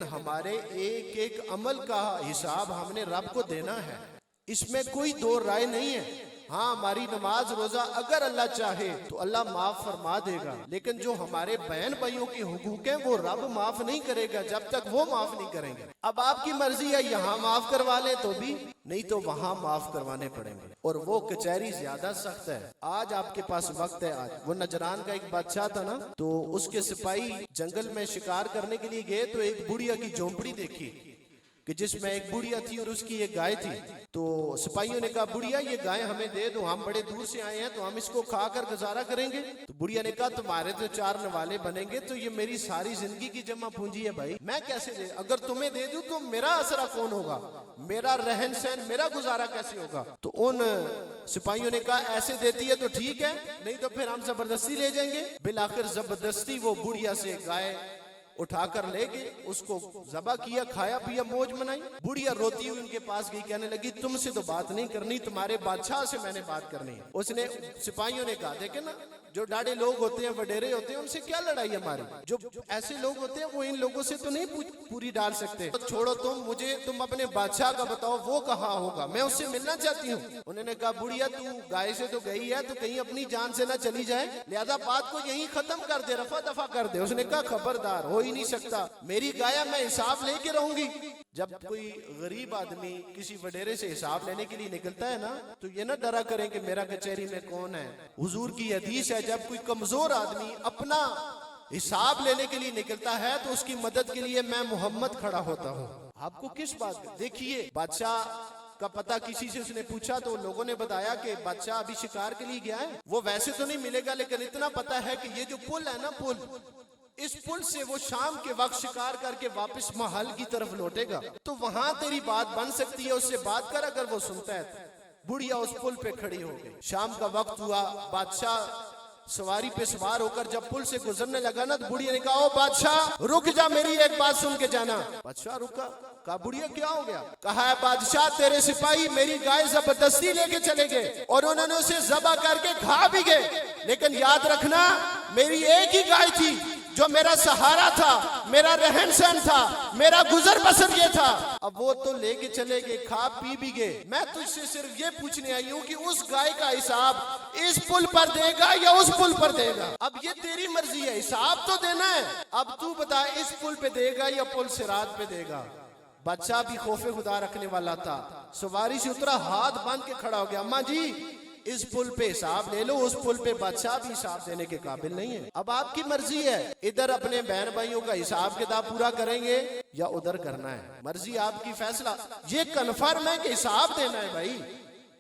ہمارے ایک ایک عمل کا حساب ہم نے رب کو دینا ہے، اس میں کوئی دو رائے نہیں ہے۔ ہاں ہماری نماز روزہ اگر اللہ چاہے تو اللہ معاف فرما دے گا، لیکن جو ہمارے بہن بھائیوں کے حقوق ہیں وہ رب معاف نہیں کرے گا جب تک وہ معاف نہیں کریں گے۔ اب آپ کی مرضی ہے یہاں معاف کروا لیں تو بھی نہیں تو وہاں معاف کروانے پڑیں گے، اور وہ کچہری زیادہ سخت ہے۔ آج آپ کے پاس وقت ہے، آج وہ نجران کا ایک بادشاہ تھا نا، تو اس کے سپاہی جنگل میں شکار کرنے کے لیے گئے تو ایک بڑھیا کی جھونپڑی دیکھی کہ جس میں ایک بڑھیا تھی اور اس کی ایک گائے تھی۔ تو سپاہیوں نے کہا بڑھیا یہ گائے ہمیں دے دو، ہم بڑے دور سے آئے ہیں تو ہم اس کو کھا کر گزارا کریں گے۔ تو بڑھیا نے کہا تمہارے تو 4 نوالے بنیں گے تو یہ میری ساری زندگی کی جمع پونجی ہے بھائی، میں کیسے دے، اگر تمہیں دے دوں تو میرا اثرا کون ہوگا، میرا رہن سہن، میرا گزارا کیسے ہوگا۔ تو ان سپاہیوں نے کہا ایسے دیتی ہے تو ٹھیک ہے، نہیں تو پھر ہم زبردستی لے جائیں گے۔ بالآخر زبردستی وہ بڑھیا سے گائے اٹھا کر لے گئے، اس کو ذبح کیا، کھایا پیا، موج منائی۔ بڑھیا روتی ہوئی ان کے پاس گئی، کہنے لگی تم سے تو بات نہیں کرنی، تمہارے بادشاہ سے میں نے بات کرنی ہے۔ اس نے سپاہیوں نے کہا دیکھیں نا، جو ڈاڑے لوگ ہوتے ہیں، وڈیرے ہوتے ہیں، ان سے کیا لڑائی ہماری، جو ایسے لوگ ہوتے ہیں وہ ان لوگوں سے تو نہیں پوری ڈال سکتے۔ چھوڑو تم، مجھے تم اپنے بادشاہ کا بتاؤ وہ کہاں ہوگا، میں اس سے ملنا چاہتی ہوں۔ انہوں نے کہا بڑھیا تو گائے سے تو گئی ہے تو کہیں اپنی جان سے نہ چلی جائے، لہذا بات کو یہیں ختم کر دے، رفع دفع کر دے۔ اس نے کہا خبردار، ہو ہی نہیں سکتا، میری گایا میں حساب لے کے رہوں گی۔ جب کوئی غریب آدمی کسی وڈیرے سے حساب لینے کے لیے نکلتا ہے نا تو یہ نہ ڈرا کریں کہ میرا کچہری میں کون ہے۔ حضور کی حدیث ہے جب کوئی کمزور آدمی اپنا حساب لینے کے لیے نکلتا ہے تو اس کی مدد کے لیے میں محمد کھڑا ہوتا ہوں۔ آپ کو کس بات کا دیکھیے، بادشاہ کا پتہ کسی سے اس نے پوچھا تو لوگوں نے بتایا کہ بادشاہ ابھی شکار کے لیے گیا ہے، وہ ویسے تو نہیں ملے گا لیکن اتنا پتہ ہے کہ یہ جو پل ہے نا، پل، اس پل سے وہ شام کے وقت شکار کر کے واپس محل کی طرف لوٹے گا، تو وہاں تیری بات بن سکتی ہے، اس سے بات کر اگر وہ سنتا ہے۔ بڑھیا اس پل پہ کھڑی ہو گئی، شام کا وقت ہوا، بادشاہ سواری پہ سوار ہو کر جب پل سے گزرنے لگا نا تو بڑھیا نے کہا او بادشاہ رک جا، میری ایک بات سن کے جانا۔ بادشاہ رکا، کہا بڑھیا کیا ہو گیا؟ کہا ہے بادشاہ تیرے سپاہی میری گائے زبردستی لے کے چلے گئے اور انہوں نے اسے ذبح کر کے کھا بھی گئے، لیکن یاد رکھنا میری ایک ہی گائے تھی جو میرا سہارا تھا، میرا رہن سہن تھا، میرا گزر بسر یہ تھا۔ اب وہ تو لے کے چلے گئے، کھا پی بھی گئے، میں تجھ سے صرف یہ پوچھنے آئی ہوں کہ اس گائے کا حساب اس پل پر دے گا یا اس پل پر دے گا؟ اب یہ تیری مرضی ہے، حساب تو دینا ہے، اب تو بتا اس پل پہ دے گا یا پل صراط پہ دے گا؟ بادشاہ بھی خوف خدا رکھنے والا تھا، سواری سے اترا، ہاتھ باندھ کے کھڑا ہو گیا، اماں جی اس پل پہ حساب لے لو، اس پل پہ بادشاہ بھی حساب دینے کے قابل نہیں ہے۔ اب آپ کی مرضی ہے، ادھر اپنے بہن بھائیوں کا حساب کتاب پورا کریں گے یا ادھر کرنا ہے، مرضی آپ کی، فیصلہ یہ کنفرم ہے کہ حساب دینا ہے بھائی۔